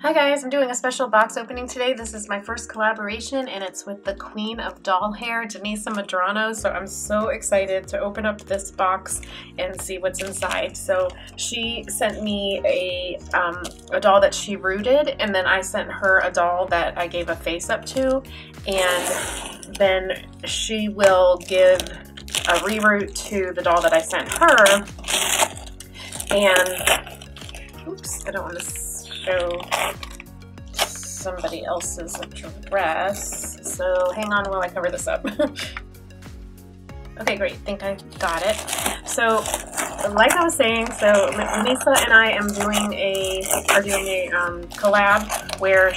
Hi guys, I'm doing a special box opening today. This is my first collaboration and it's with the Queen of Doll Hair, Denisa Medrano. So I'm so excited to open up this box and see what's inside. So she sent me a doll that she rooted, and then I sent her a doll that I gave a face up to, and then she will give a reroot to the doll that I sent her. And oops, I don't want to show somebody else's address, so hang on while I cover this up. Okay, great, think I got it. So like I was saying, so Denisa and I are doing a collab where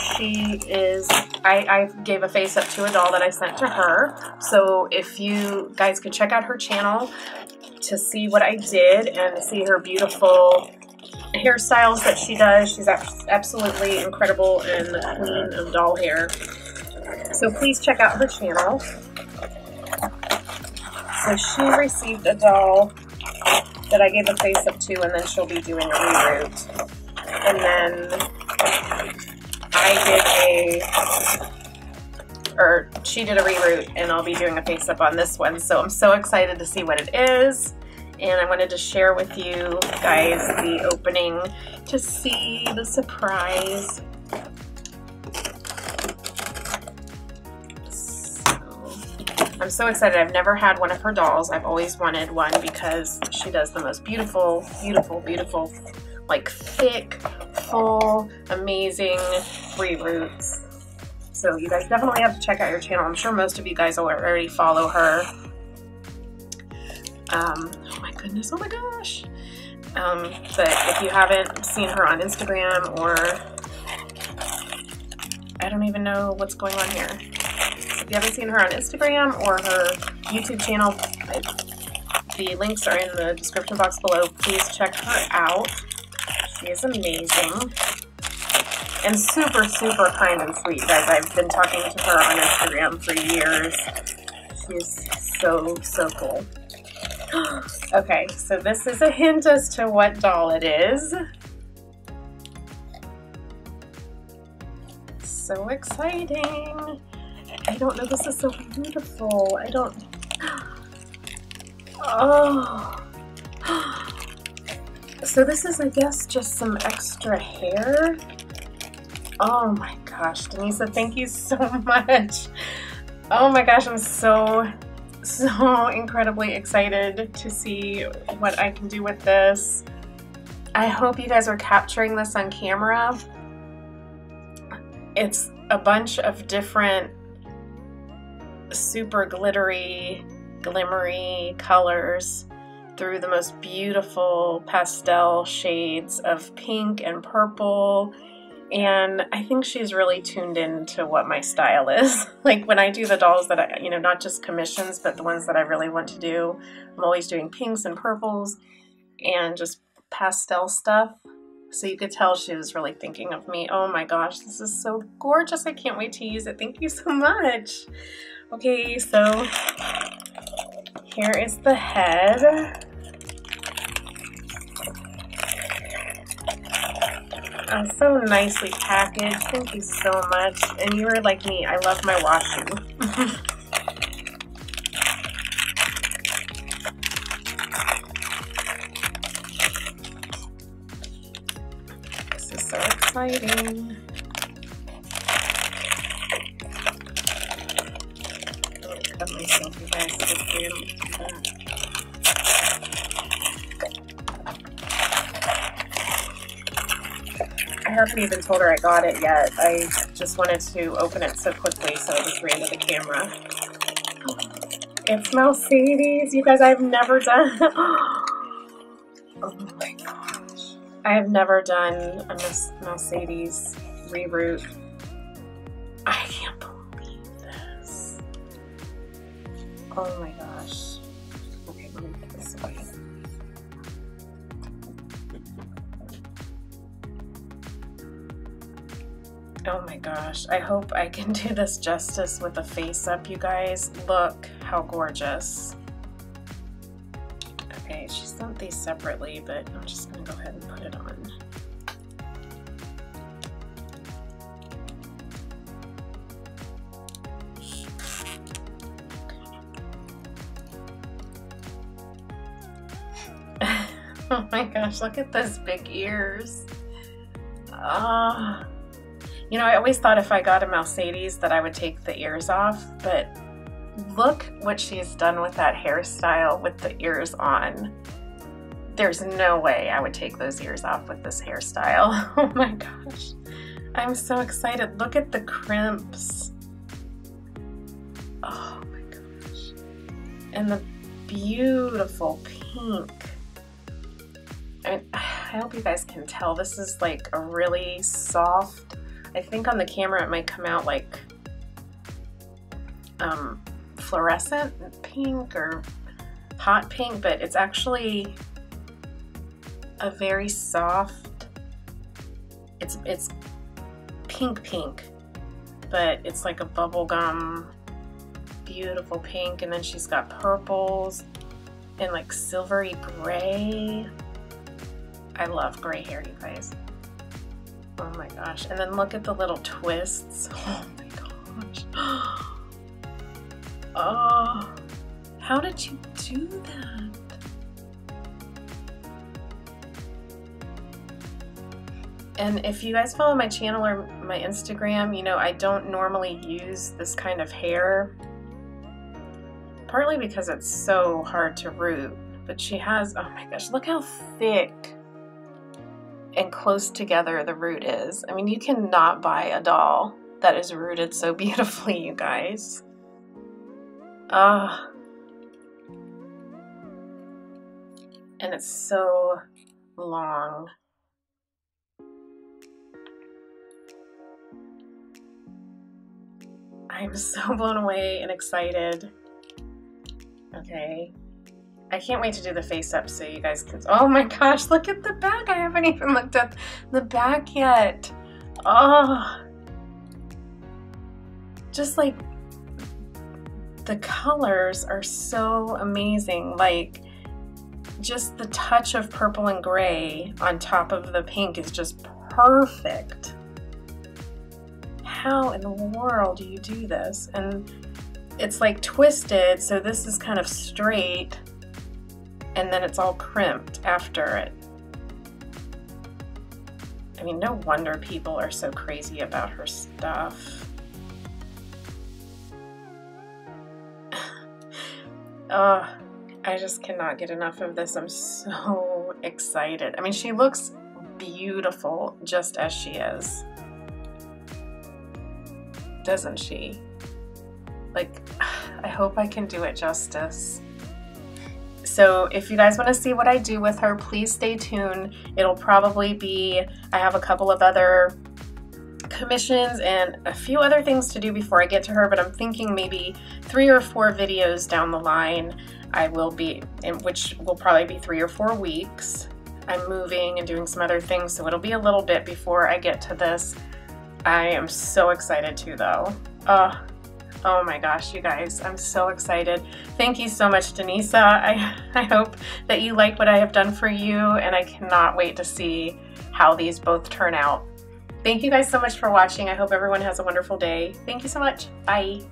I gave a face up to a doll that I sent to her. So if you guys could check out her channel to see what I did and see her beautiful hairstyles that she does. She's absolutely incredible and the queen of doll hair. So please check out her channel. So she received a doll that I gave a face up to, and then she'll be doing a reroot. And then she did a reroot, and I'll be doing a face up on this one. So I'm so excited to see what it is. And I wanted to share with you guys the opening to see the surprise. So, I'm so excited. I've never had one of her dolls. I've always wanted one because she does the most beautiful, beautiful, beautiful, like thick, full, amazing reroots. So you guys definitely have to check out your channel. I'm sure most of you guys already follow her. Oh my goodness, oh my gosh. But if you haven't seen her on Instagram, or I don't even know what's going on here. If you haven't seen her on Instagram or her YouTube channel, the links are in the description box below. Please check her out. She is amazing. And super, super kind and sweet, guys. I've been talking to her on Instagram for years. She's so, so cool. Okay, so this is a hint as to what doll it is. So exciting. I don't know, this is so beautiful. I don't... Oh. So this is, I guess, just some extra hair. Oh my gosh, Denisa, thank you so much. Oh my gosh, I'm so incredibly excited to see what I can do with this. I hope you guys are capturing this on camera. It's a bunch of different super glittery, glimmery colors through the most beautiful pastel shades of pink and purple. And I think she's really tuned in to what my style is. Like when I do the dolls that I, not just commissions, but the ones that I really want to do, I'm always doing pinks and purples and just pastel stuff. So you could tell she was really thinking of me. Oh my gosh, this is so gorgeous. I can't wait to use it. Thank you so much. Okay, so here is the head. So nicely packaged. Thank you so much. And you are like me. I love my washi. This is so exciting. I'll cut myself, you guys, to see that. I haven't even told her I got it yet. I just wanted to open it so quickly, so I just ran to the camera. It's Mousecedes. You guys, I've never done... Oh my gosh. I have never done a Mousecedes reroot. I can't believe this. Oh my gosh. Okay, let me put this away. Oh my gosh, I hope I can do this justice with a face up, you guys. Look how gorgeous. Okay, she sent these separately, but I'm just gonna go ahead and put it on. Oh my gosh, look at those big ears. Ah. You know, I always thought if I got a Mousecedes that I would take the ears off, but look what she's done with that hairstyle with the ears on. There's no way I would take those ears off with this hairstyle. Oh my gosh. I'm so excited. Look at the crimps. Oh my gosh. And the beautiful pink. I mean, I hope you guys can tell. This is like a really soft, I think on the camera it might come out like fluorescent pink or hot pink, but it's actually a very soft, it's pink, but it's like a bubblegum, beautiful pink, and then she's got purples and like silvery gray. I love gray hair, you guys. Oh my gosh. And then look at the little twists. Oh my gosh. Oh, how did you do that? And if you guys follow my channel or my Instagram, you know I don't normally use this kind of hair, partly because it's so hard to root, but she has, oh my gosh, look how thick and close together the root is. I mean, you cannot buy a doll that is rooted so beautifully, you guys. And it's so long. I'm so blown away and excited. Okay. I can't wait to do the face up so you guys can, oh my gosh, look at the back. I haven't even looked at the back yet. Oh, just like the colors are so amazing. Like just the touch of purple and gray on top of the pink is just perfect. How in the world do you do this? And it's like twisted, so this is kind of straight, and then it's all crimped after it. I mean, no wonder people are so crazy about her stuff. Oh, I just cannot get enough of this. I'm so excited. I mean, she looks beautiful just as she is. Doesn't she? Like, I hope I can do it justice. So if you guys want to see what I do with her, please stay tuned. It'll probably be, I have a couple of other commissions and a few other things to do before I get to her, but I'm thinking maybe 3 or 4 videos down the line I will be, in which will probably be 3 or 4 weeks. I'm moving and doing some other things, so it'll be a little bit before I get to this. I am so excited too though. Oh my gosh, you guys, I'm so excited. Thank you so much, Denisa. I hope that you like what I have done for you, and I cannot wait to see how these both turn out. Thank you guys so much for watching. I hope everyone has a wonderful day. Thank you so much. Bye.